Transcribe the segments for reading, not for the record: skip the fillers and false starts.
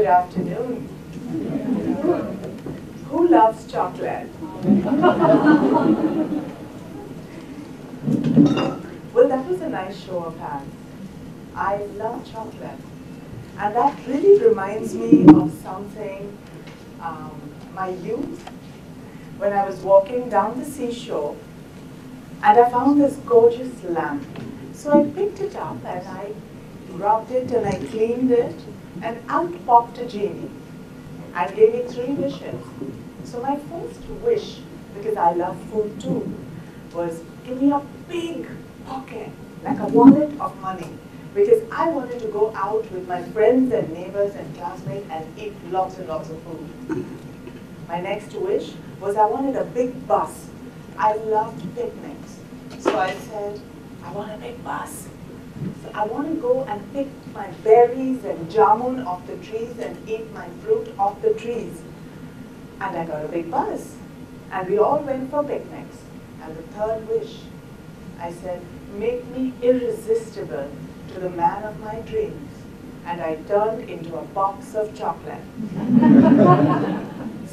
afternoon. Who loves chocolate? Well, that was a nice show of hands. I love chocolate. And that really reminds me of something, my youth, when I was walking down the seashore, and I found this gorgeous lamp. So I picked it up and I rubbed it and I cleaned it, and out popped a genie and gave me 3 wishes. So my first wish, because I love food too, was give me a big pocket, like a wallet of money, because I wanted to go out with my friends and neighbors and classmates and eat lots and lots of food. My next wish was I wanted a big bus. I loved picnics. So I said, I want a big bus. So I want to go and pick my berries and jamun off the trees and eat my fruit off the trees. And I got a big bus. And we all went for picnics. And the third wish, I said, make me irresistible to the man of my dreams. And I turned into a box of chocolate.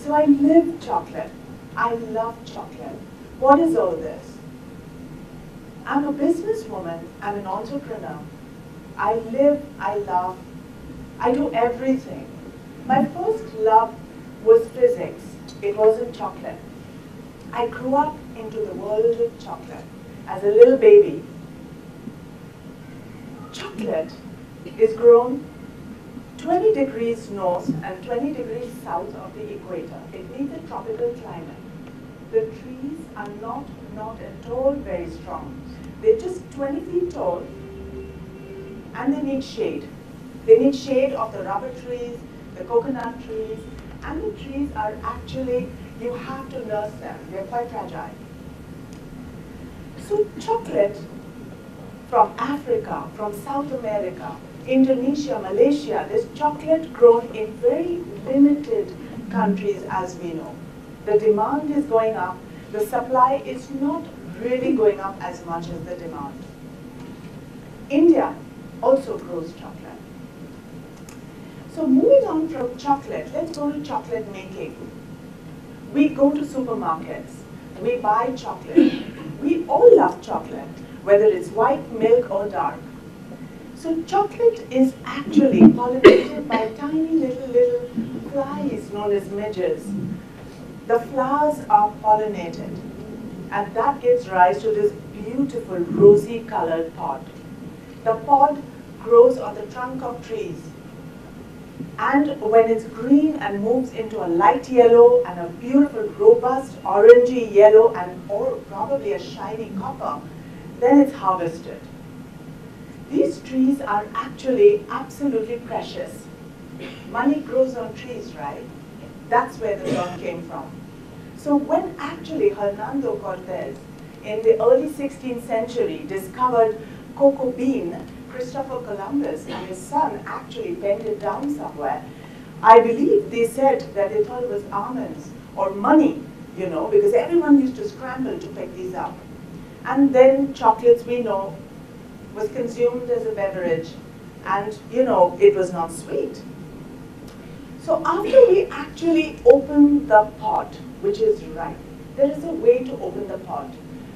So I live chocolate. I love chocolate. What is all this? I'm a businesswoman. I'm an entrepreneur. I live, I love, I do everything. My first love was physics. It wasn't chocolate. I grew up into the world of chocolate as a little baby. Chocolate is grown 20 degrees north and 20 degrees south of the equator. It needs a tropical climate. The trees are not at all very strong. They're just 20 feet tall, and they need shade. They need shade of the rubber trees, the coconut trees, and the trees are actually, you have to nurse them. They're quite fragile. So chocolate from Africa, from South America, Indonesia, Malaysia, there's chocolate grown in very limited countries, as we know. The demand is going up. The supply is not really going up as much as the demand. India also grows chocolate. So moving on from chocolate, let's go to chocolate making. We go to supermarkets. We buy chocolate. We all love chocolate, whether it's white, milk, or dark. So chocolate is actually pollinated by tiny little flies known as midges. The flowers are pollinated, and that gives rise to this beautiful rosy colored pod. The pod grows on the trunk of trees, and when it's green and moves into a light yellow and a beautiful robust orangey yellow or probably a shiny copper, then it's harvested. These trees are actually absolutely precious. Money grows on trees, right? That's where the term came from. So when actually Hernando Cortez in the early 16th century discovered cocoa bean, Christopher Columbus and his son actually penned it down somewhere. I believe they said that they thought it was almonds or money, you know, because everyone used to scramble to pick these up. And then chocolates, we know, was consumed as a beverage, and you know, it was not sweet. So after we actually open the pod, which is ripe, there is a way to open the pod.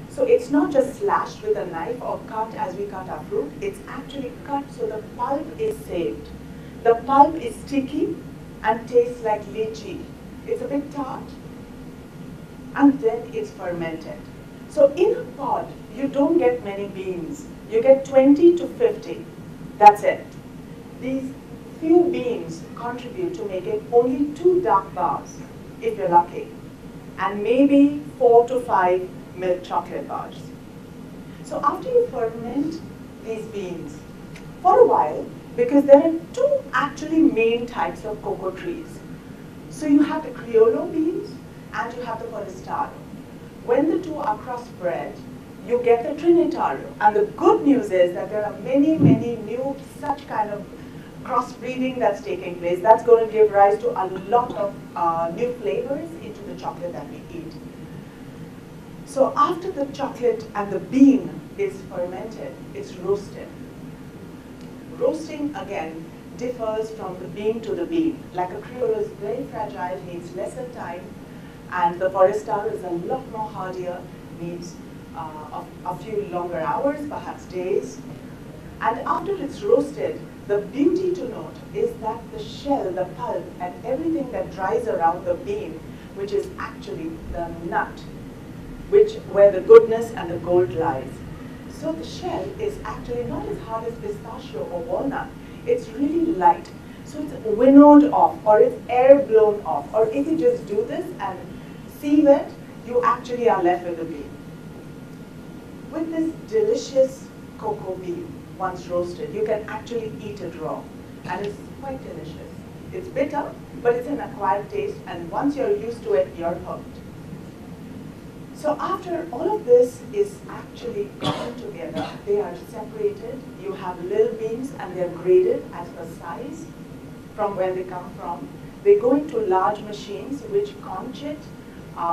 So it's not just slashed with a knife or cut as we cut our fruit, it's actually cut so the pulp is saved. The pulp is sticky and tastes like lychee. It's a bit tart, and then it's fermented. So in a pod, you don't get many beans. You get 20 to 50. That's it. These few beans contribute to making only 2 dark bars, if you're lucky, and maybe 4 to 5 milk chocolate bars. So after you ferment these beans for a while, because there are 2 actually main types of cocoa trees. So you have the Criollo beans and you have the Forastero. When the 2 are crossbred, you get the Trinitaro. And the good news is that there are many new such kind of crossbreeding that's taking place. That's going to give rise to a lot of new flavors into the chocolate that we eat. So after the chocolate and the bean is fermented, it's roasted. Roasting, again, differs from the bean to the bean. Like a Criollo is very fragile, needs lesser time, and the Forastero is a lot more hardier, needs a few longer hours, perhaps days. And after it's roasted, the beauty to note is that the shell, the pulp, and everything that dries around the bean, which is actually the nut, where the goodness and the gold lies. So the shell is actually not as hard as pistachio or walnut. It's really light. So it's winnowed off, or it's air blown off. Or if you just do this and sieve it, you actually are left with a bean. With this delicious cocoa bean, once roasted, you can actually eat it raw. And it's quite delicious. It's bitter, but it's an acquired taste. And once you're used to it, you're hooked. So after all of this is actually gotten together, they are separated. You have little beans and they're graded as per size from where they come from. They go into large machines which conch it.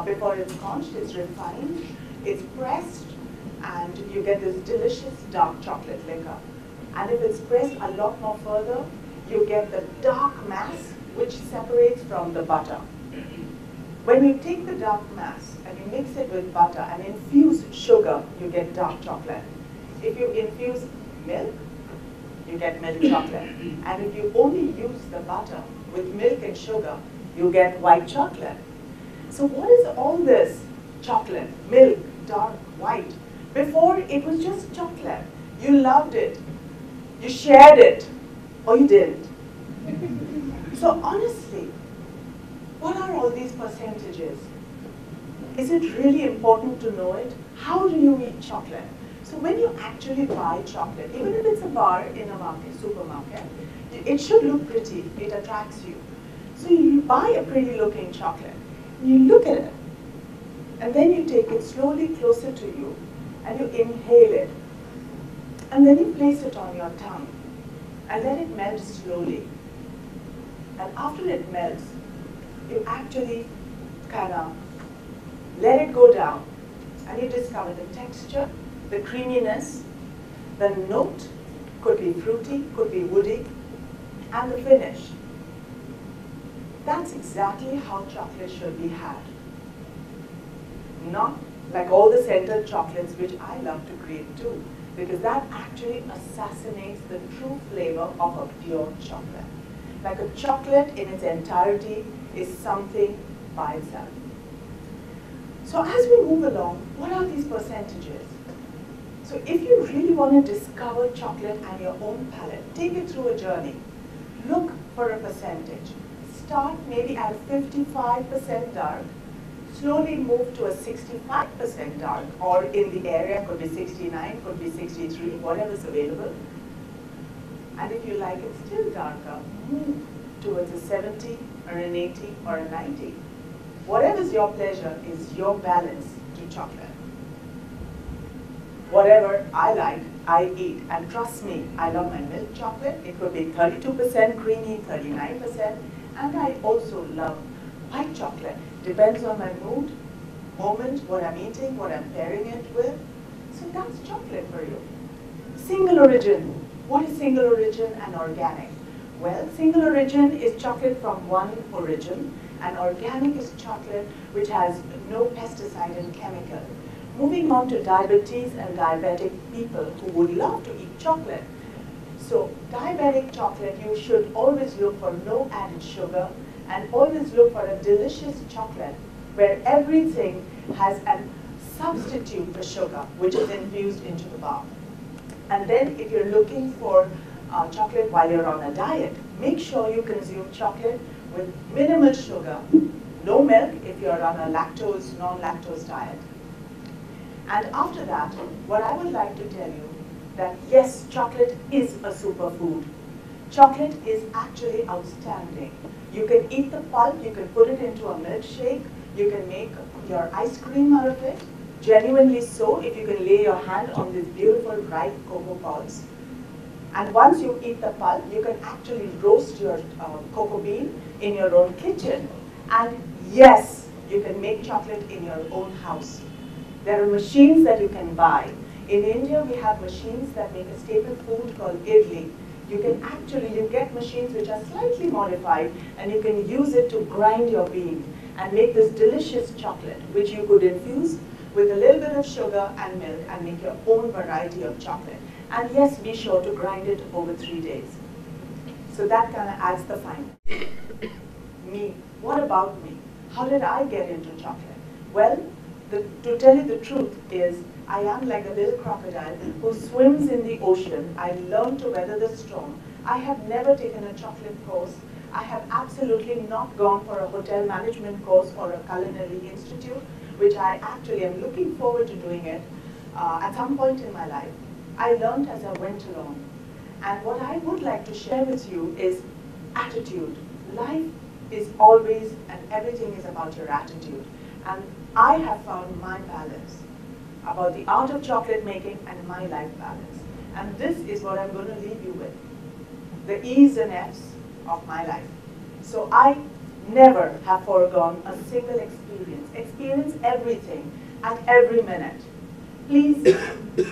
Before it's conched, it's refined, it's pressed, and you get this delicious dark chocolate liquor. And if it's pressed a lot more further, you get the dark mass which separates from the butter. When you take the dark mass and you mix it with butter and infuse sugar, you get dark chocolate. If you infuse milk, you get milk chocolate. And if you only use the butter with milk and sugar, you get white chocolate. So what is all this chocolate, milk, dark, white? Before, it was just chocolate. You loved it. You shared it. Or you didn't. So honestly, what are all these percentages? Is it really important to know it? How do you eat chocolate? So when you actually buy chocolate, even if it's a bar in a market, supermarket, it should look pretty. It attracts you. So you buy a pretty looking chocolate. You look at it. And then you take it slowly closer to you and you inhale it. And then you place it on your tongue and let it melt slowly. And after it melts, you actually kind of let it go down and you discover the texture, the creaminess, the note, could be fruity, could be woody, and the finish. That's exactly how chocolate should be had. Not like all the scented chocolates, which I love to create too, because that actually assassinates the true flavor of a pure chocolate. Like a chocolate in its entirety is something by itself. So as we move along, what are these percentages? So if you really want to discover chocolate and your own palate, take it through a journey. Look for a percentage. Start maybe at 55% dark, slowly move to a 65% dark, or in the area, could be 69, could be 63, whatever's available. And if you like it still darker, move towards a 70 or an 80 or a 90. Whatever's your pleasure is your balance to chocolate. Whatever I like, I eat. And trust me, I love my milk chocolate. It could be 32% creamy, 39%. And I also love white chocolate. Depends on my mood, moment, what I'm eating, what I'm pairing it with. So that's chocolate for you. Single origin. What is single origin and organic? Well, single origin is chocolate from one origin, and organic is chocolate which has no pesticide and chemical. Moving on to diabetes and diabetic people who would love to eat chocolate. So diabetic chocolate, you should always look for no added sugar and always look for a delicious chocolate where everything has a substitute for sugar which is infused into the bar. And then if you're looking for chocolate while you're on a diet, make sure you consume chocolate with minimal sugar, no milk if you're on a lactose, non-lactose diet. And after that, what I would like to tell you that yes, chocolate is a superfood. Chocolate is actually outstanding. You can eat the pulp, you can put it into a milkshake, you can make your ice cream out of it. Genuinely so, if you can lay your hand on these beautiful ripe cocoa pods. And once you eat the pulp, you can actually roast your cocoa bean in your own kitchen. And yes, you can make chocolate in your own house. There are machines that you can buy. In India, we have machines that make a staple food called idli. You can actually, you get machines which are slightly modified, and you can use it to grind your bean and make this delicious chocolate, which you could infuse with a little bit of sugar and milk and make your own variety of chocolate. And yes, be sure to grind it over 3 days. So that kind of adds the fine. Me, what about me? How did I get into chocolate? Well, to tell you the truth is, I am like a little crocodile who swims in the ocean. I learned to weather the storm. I have never taken a chocolate course. I have absolutely not gone for a hotel management course or a culinary institute, which I actually am looking forward to doing it at some point in my life. I learned as I went along. And what I would like to share with you is attitude. Life is always and everything is about your attitude. And I have found my balance about the art of chocolate making and my life balance. And this is what I'm going to leave you with. The E's and F's of my life. So I never have foregone a single experience. Experience everything at every minute. Please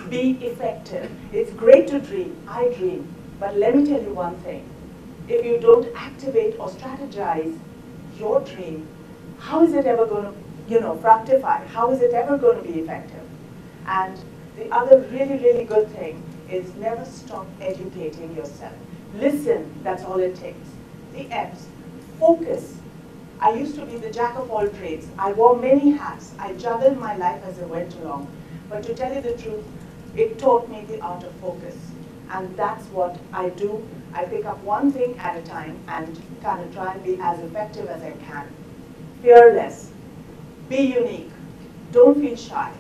be effective. It's great to dream. I dream. But let me tell you one thing. If you don't activate or strategize your dream, how is it ever going to, fructify? How is it ever going to be effective? And the other really, really good thing is never stop educating yourself. Listen, that's all it takes. The F's, focus. I used to be the jack of all trades. I wore many hats. I juggled my life as I went along. But to tell you the truth, it taught me the art of focus. And that's what I do. I pick up one thing at a time and kind of try and be as effective as I can. Fearless. Be unique. Don't feel shy.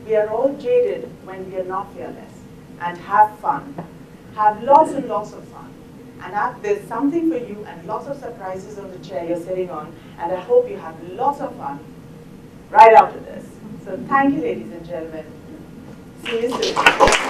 We are all jaded when we are not fearless. And have fun. Have lots and lots of fun. And there's something for you and lots of surprises on the chair you're sitting on. And I hope you have lots of fun right after this. So thank you, ladies and gentlemen. See you soon.